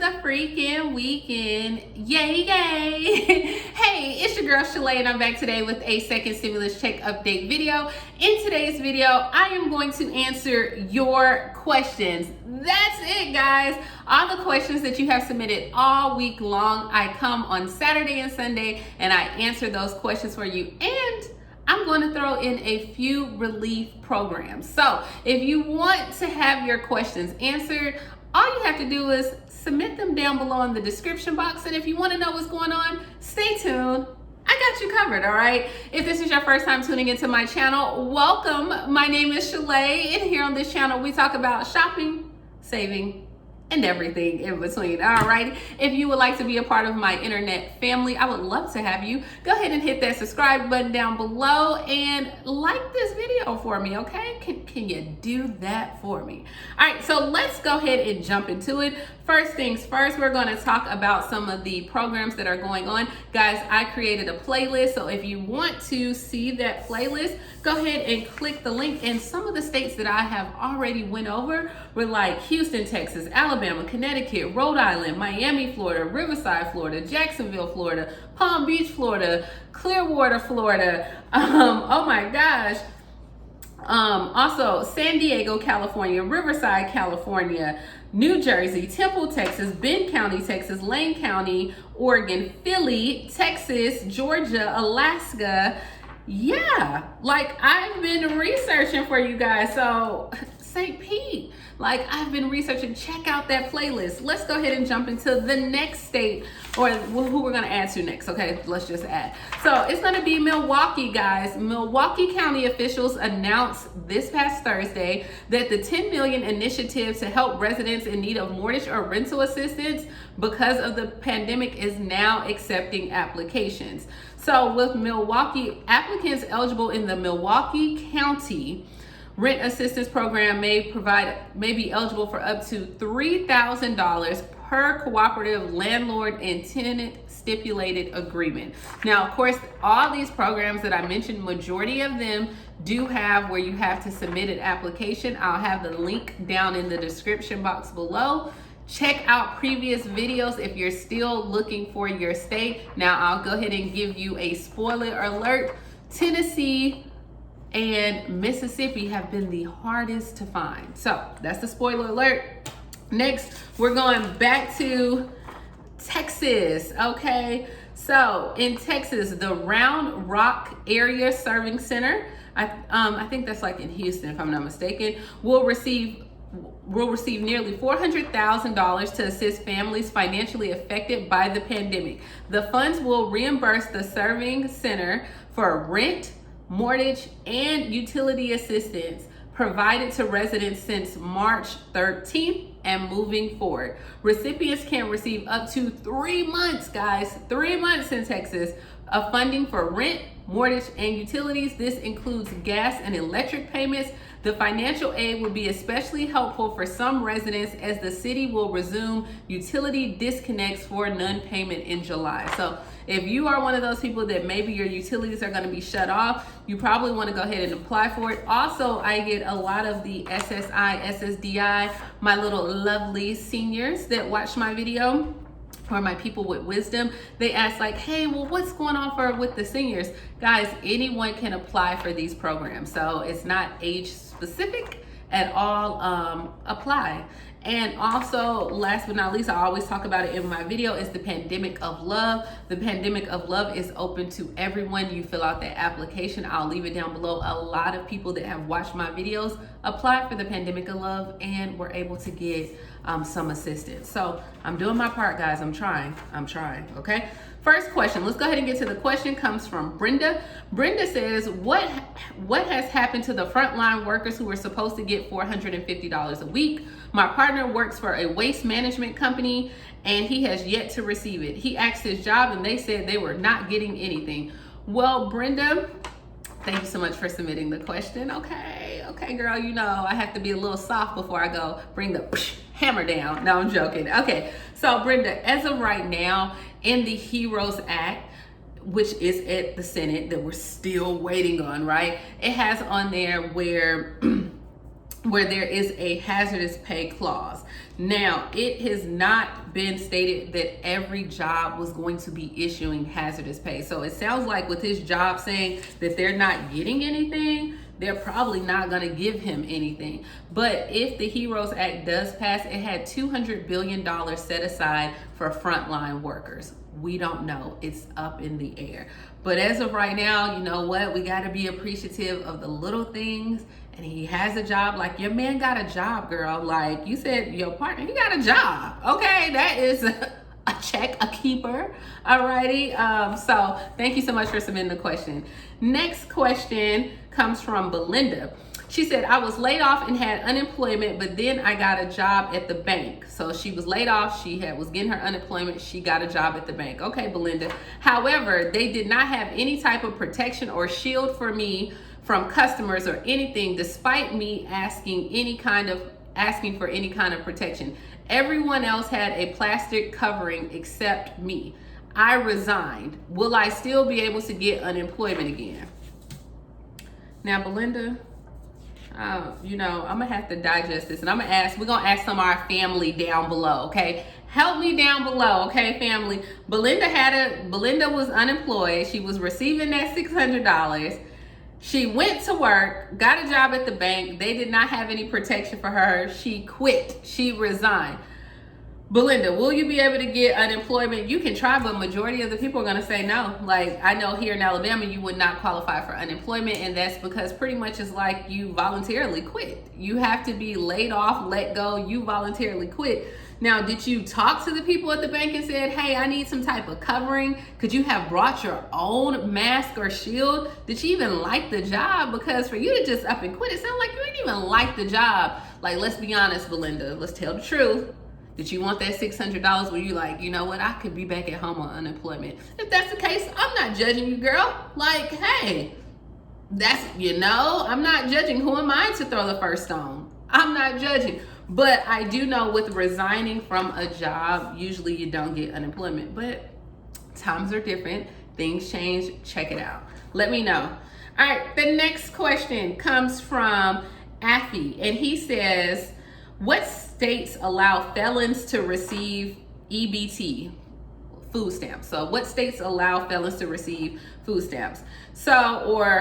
a freaking weekend. Yay, yay. Hey, it's your girl Shalae and I'm back today with a second stimulus check update video. In today's video, I am going to answer your questions. That's it, guys. All the questions that you have submitted all week long, I come on Saturday and Sunday and I answer those questions for you. And I'm going to throw in a few relief programs. So if you want to have your questions answered, all you have to do is submit them down below in the description box. And if you want to know what's going on, stay tuned. I got you covered, all right? If this is your first time tuning into my channel, welcome. My name is Shalae, and here on this channel, we talk about shopping, saving, and everything in between. All right, if you would like to be a part of my internet family, I would love to have you. Go ahead and hit that subscribe button down below and like this video for me, okay? Can you do that for me? All right, so let's go ahead and jump into it. First things first, we're going to talk about some of the programs that are going on. Guys, I created a playlist, so if you want to see that playlist, go ahead and click the link. And some of the states that I have already went over were like Houston, Texas, Alabama, Connecticut, Rhode Island, Miami, Florida, Riverside, Florida, Jacksonville, Florida, Palm Beach, Florida, Clearwater, Florida. Oh my gosh. Also San Diego, California, Riverside, California, New Jersey, Temple, Texas, Bend County, Texas, Lane County, Oregon, Philly, Texas, Georgia, Alaska. Yeah, like I've been researching for you guys. So St. Pete, like I've been researching. Check out that playlist. Let's go ahead and jump into the next state, or who we're gonna add to next. Okay, let's just add. So it's gonna be Milwaukee, guys. Milwaukee County officials announced this past Thursday that the 10 million initiative to help residents in need of mortgage or rental assistance because of the pandemic is now accepting applications. So with Milwaukee, applicants eligible in the Milwaukee County Rent Assistance Program may be eligible for up to $3,000 per cooperative landlord and tenant stipulated agreement. Now, of course, all these programs that I mentioned, majority of them do have where you have to submit an application. I'll have the link down in the description box below. Check out previous videos if you're still looking for your state. Now, I'll go ahead and give you a spoiler alert. Tennessee and Mississippi have been the hardest to find. So that's the spoiler alert. Next, we're going back to Texas, okay? So in Texas, the Round Rock Area Serving Center, I think that's like in Houston, if I'm not mistaken, will receive nearly $400,000 to assist families financially affected by the pandemic. The funds will reimburse the serving center for rent, mortgage, and utility assistance provided to residents since March 13th and moving forward. Recipients can receive up to 3 months, guys, 3 months in Texas, of funding for rent, mortgage, and utilities. This includes gas and electric payments. The financial aid will be especially helpful for some residents as the city will resume utility disconnects for non-payment in July. So if you are one of those people that maybe your utilities are going to be shut off, you probably want to go ahead and apply for it. Also, I get a lot of the SSI, SSDI, my little lovely seniors that watch my video, or my people with wisdom. They ask like, hey, well, what's going on with the seniors? Guys, anyone can apply for these programs. So it's not age specific at all. Apply. And also, last but not least, I always talk about it in my video, is the Pandemic of Love. The Pandemic of Love is open to everyone. You fill out that application. I'll leave it down below. A lot of people that have watched my videos applied for the Pandemic of Love and were able to get some assistance. So I'm doing my part, guys. I'm trying, okay? First question, let's go ahead and get to the question. Comes from Brenda. Brenda says, what has happened to the frontline workers who were supposed to get $450 a week? My partner works for a waste management company and he has yet to receive it. He asked his job and they said they were not getting anything. Well, Brenda, thank you so much for submitting the question. Okay, girl, you know I have to be a little soft before I go bring the hammer down. No, I'm joking. Okay, so Brenda, as of right now, in the HEROES Act, which is at the Senate that we're still waiting on, right? It has on there where where there is a hazardous pay clause. Now, it has not been stated that every job was going to be issuing hazardous pay. So it sounds like with his job saying that they're not getting anything, they're probably not going to give him anything. But if the HEROES Act does pass, it had $200 billion set aside for frontline workers. We don't know. It's up in the air. But as of right now, you know what? We got to be appreciative of the little things. And he has a job. Like, your man got a job, girl. Like you said, your partner, he got a job. Okay, that is a check, a keeper. Alrighty. So thank you so much for submitting the question. Next question comes from Belinda. She said, I was laid off and had unemployment, but then I got a job at the bank. So she was laid off. She was getting her unemployment. She got a job at the bank. Okay, Belinda. However, they did not have any type of protection or shield for me from customers or anything, despite me asking for any kind of protection. Everyone else had a plastic covering except me. I resigned. Will I still be able to get unemployment again? Now, Belinda, I'm gonna have to digest this, and we're gonna ask some of our family down below, okay? Help me down below, okay, family? Belinda was unemployed. She was receiving that $600. She went to work, got a job at the bank. They did not have any protection for her. She quit. She resigned. Belinda, will you be able to get unemployment? You can try, but majority of the people are going to say no. Like, I know here in Alabama, you would not qualify for unemployment, and that's because pretty much it's like you voluntarily quit. You have to be laid off, let go. You voluntarily quit. Now, did you talk to the people at the bank and said, hey, I need some type of covering? Could you have brought your own mask or shield? Did you even like the job? Because for you to just up and quit, it sounds like you didn't even like the job. Like, let's be honest, Belinda. Let's tell the truth. Did you want that $600 where you like, you know what, I could be back at home on unemployment? If that's the case, I'm not judging you, girl. Like, hey, I'm not judging. Who am I to throw the first stone? I'm not judging. But I do know with resigning from a job, usually you don't get unemployment. But times are different. Things change. Check it out. Let me know. All right, the next question comes from Affy, and he says, what states allow felons to receive EBT, food stamps? So what states allow felons to receive food stamps? So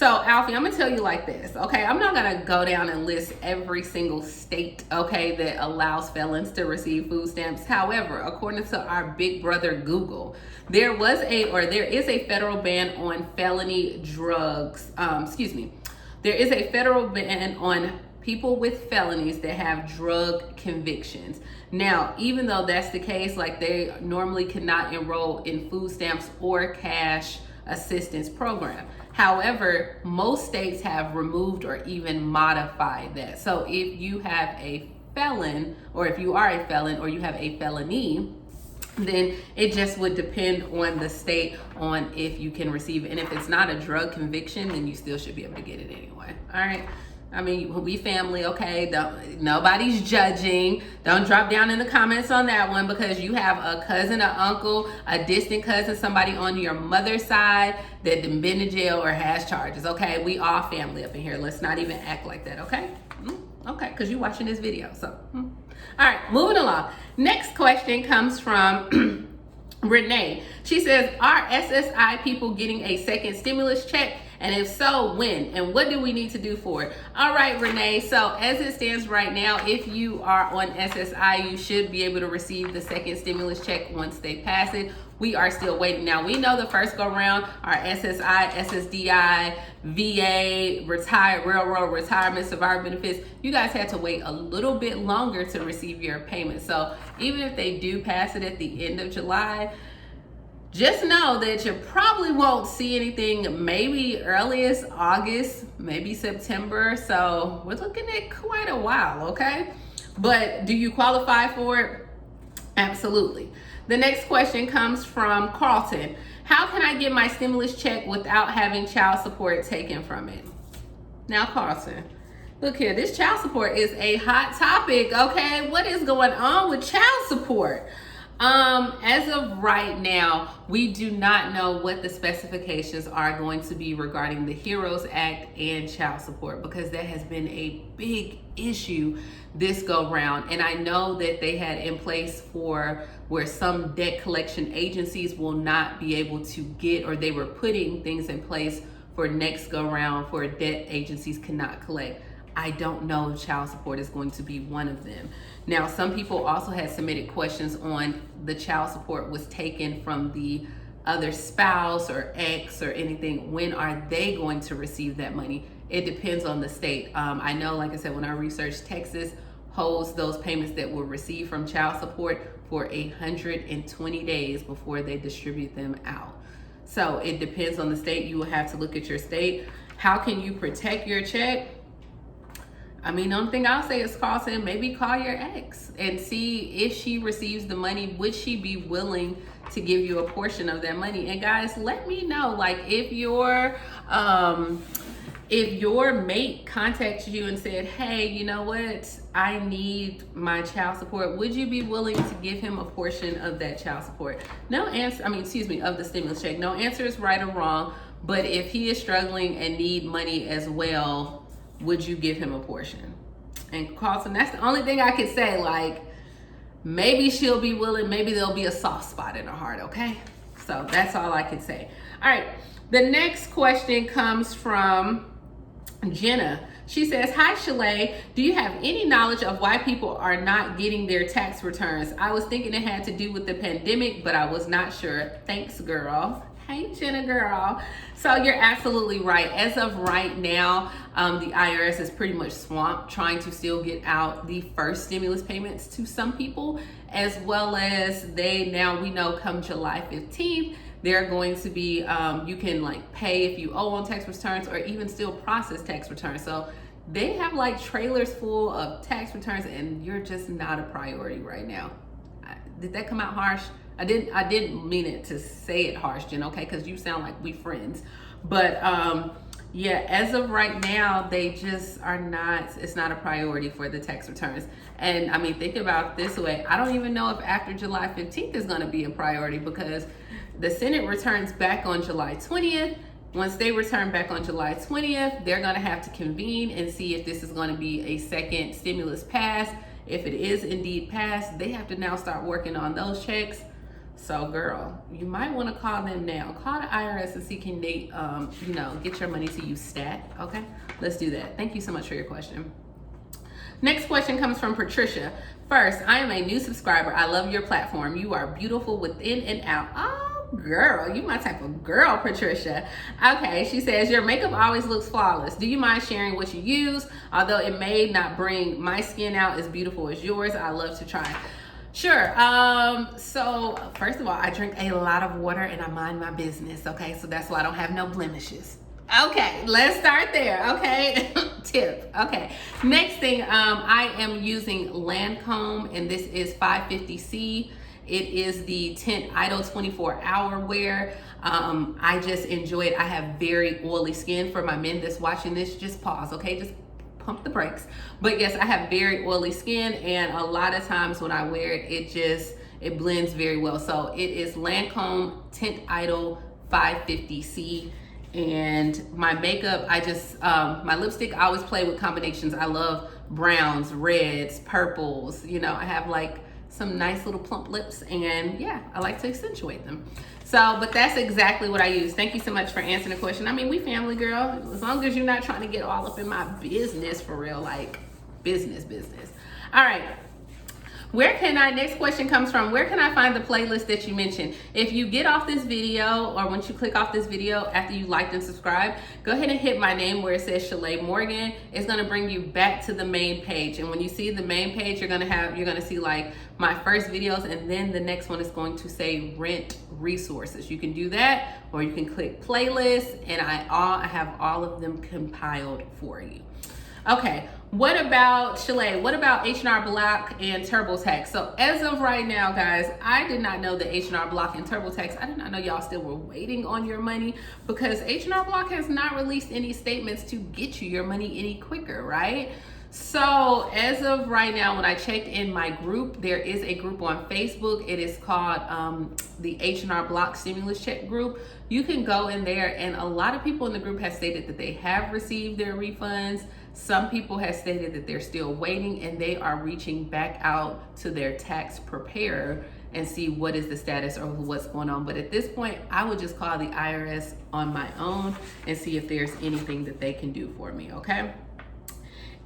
Alfie, I'm gonna tell you like this, okay? I'm not gonna go down and list every single state, okay, that allows felons to receive food stamps. However, according to our big brother Google, there is a federal ban on felony drugs. There is a federal ban on people with felonies that have drug convictions. Now, even though that's the case, like they normally cannot enroll in food stamps or cash assistance program. However, most states have removed or even modified that. So if you have a felon, or if you are a felon, or you have a felony, then it just would depend on the state on if you can receive it. And if it's not a drug conviction, then you still should be able to get it anyway. All right. I mean, we family, okay? Nobody's judging. Don't drop down in the comments on that one because you have a cousin, an uncle, a distant cousin, somebody on your mother's side that been in jail or has charges, okay? We all family up in here. Let's not even act like that, okay? Okay, because you're watching this video, so. All right, moving along. Next question comes from Renee. She says, are SSI people getting a second stimulus check? And if so, when? And what do we need to do for it? All right, Renee. So as it stands right now, if you are on SSI, you should be able to receive the second stimulus check once they pass it. We are still waiting. Now, we know the first go round, our SSI, SSDI, VA, railroad retirement, survivor benefits, you guys had to wait a little bit longer to receive your payment. So even if they do pass it at the end of July, just know that you probably won't see anything, maybe earliest August, maybe September. So we're looking at quite a while, okay? But do you qualify for it? Absolutely. The next question comes from Carlton. How can I get my stimulus check without having child support taken from it? Now, Carlton, look here, this child support is a hot topic, okay? What is going on with child support? As of right now, we do not know what the specifications are going to be regarding the HEROES Act and child support, because that has been a big issue this go round. And I know that they had in place for where some debt collection agencies will not be able to get, or they were putting things in place for next go round for debt agencies cannot collect. I don't know if child support is going to be one of them. Now, some people also had submitted questions on the child support was taken from the other spouse or ex or anything. When are they going to receive that money? It depends on the state. I know, like I said, when I researched, Texas holds those payments that were received from child support for 120 days before they distribute them out. So it depends on the state. You will have to look at your state. How can you protect your check? I mean, the only thing I'll say is maybe call your ex and see if she receives the money. Would she be willing to give you a portion of that money? And guys, let me know, like, if your mate contacts you and said, hey, you know what, I need my child support, would you be willing to give him a portion of that child support? No answer, of the stimulus check. No answer is right or wrong, but if he is struggling and need money as well, would you give him a portion? And Carlton, that's the only thing I could say. Like, maybe she'll be willing, maybe there'll be a soft spot in her heart, okay? So that's all I could say. All right, the next question comes from Jenna. She says, hi Shalae, do you have any knowledge of why people are not getting their tax returns? I was thinking it had to do with the pandemic, but I was not sure. Thanks, girl. Hey, Jenna girl. So you're absolutely right. As of right now, the IRS is pretty much swamped trying to still get out the first stimulus payments to some people, as well as we know come July 15th, they're going to be, you can like pay if you owe on tax returns or even still process tax returns. So they have like trailers full of tax returns and you're just not a priority right now. Did that come out harsh? I didn't mean it to say it harsh, Jen, okay? Because you sound like we friends. But yeah, as of right now, they just are not, it's not a priority for the tax returns. And I mean, think about it this way. I don't even know if after July 15th is gonna be a priority, because the Senate returns back on July 20th. Once they return back on July 20th, they're gonna have to convene and see if this is gonna be a second stimulus pass. If it is indeed passed, they have to now start working on those checks. So girl, you might want to call them now. Call the IRS and see can they, get your money to you stat. Okay, let's do that. Thank you so much for your question. Next question comes from Patricia. First, I am a new subscriber. I love your platform. You are beautiful within and out. Oh, girl, you my type of girl, Patricia. Okay, she says, your makeup always looks flawless. Do you mind sharing what you use? Although it may not bring my skin out as beautiful as yours, I love to try. Sure. So first of all, I drink a lot of water and I mind my business. Okay, so that's why I don't have no blemishes. Okay, let's start there. Okay, tip. Okay, next thing, I am using Lancome, and this is 550C. It is the Tint Idol 24-hour wear. I just enjoy it. I have very oily skin. For my men that's watching this, just pause. Okay, just pump the brakes. But yes, I have very oily skin, and a lot of times when I wear it, it blends very well. So it is Lancome Tint Idol 550C. And my makeup, my lipstick, I always play with combinations. I love browns, reds, purples. You know, I have like some nice little plump lips, and yeah, I like to accentuate them. So, but that's exactly what I use. Thank you so much for answering the question. I mean, we family, girl. As long as you're not trying to get all up in my business for real, like business. All right. Next question comes from, where can I find the playlist that you mentioned? If you get off this video, or once you click off this video after you liked and subscribed, go ahead and hit my name where it says Shalae Morgan. It's gonna bring you back to the main page. And when you see the main page, you're gonna see like my first videos, and then the next one is going to say rent resources. You can do that, or you can click playlist, and I have all of them compiled for you. Okay, what about Shalae? What about H&R Block and TurboTax? So as of right now, guys, I did not know that H&R Block and TurboTax, I did not know y'all still were waiting on your money, because H&R Block has not released any statements to get you your money any quicker, right? So as of right now, when I checked in my group, there is a group on Facebook. It is called the H&R Block Stimulus Check group. You can go in there, and a lot of people in the group have stated that they have received their refunds. Some people have stated that they're still waiting, and they are reaching back out to their tax preparer and see what is the status or what's going on. But at this point, I would just call the IRS on my own and see if there's anything that they can do for me, okay?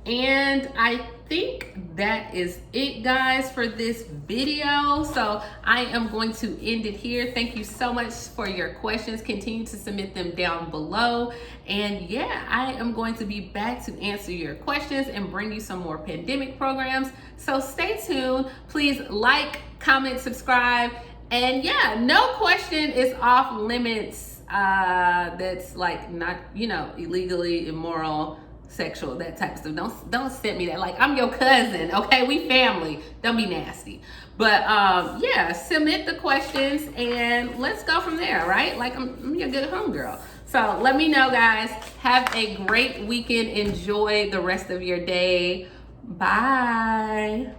And I think that is it, guys, for this video. So I am going to end it here. Thank you so much for your questions. Continue to submit them down below. And yeah, I am going to be back to answer your questions and bring you some more pandemic programs. So stay tuned. Please like, comment, subscribe. And yeah, no question is off limits that's like not, you know, illegally, immoral, sexual, that type of stuff. Don't send me that. Like, I'm your cousin, okay? We family. Don't be nasty. But yeah, submit the questions and let's go from there, right? Like, I'm your good homegirl. So let me know, guys. Have a great weekend. Enjoy the rest of your day. Bye.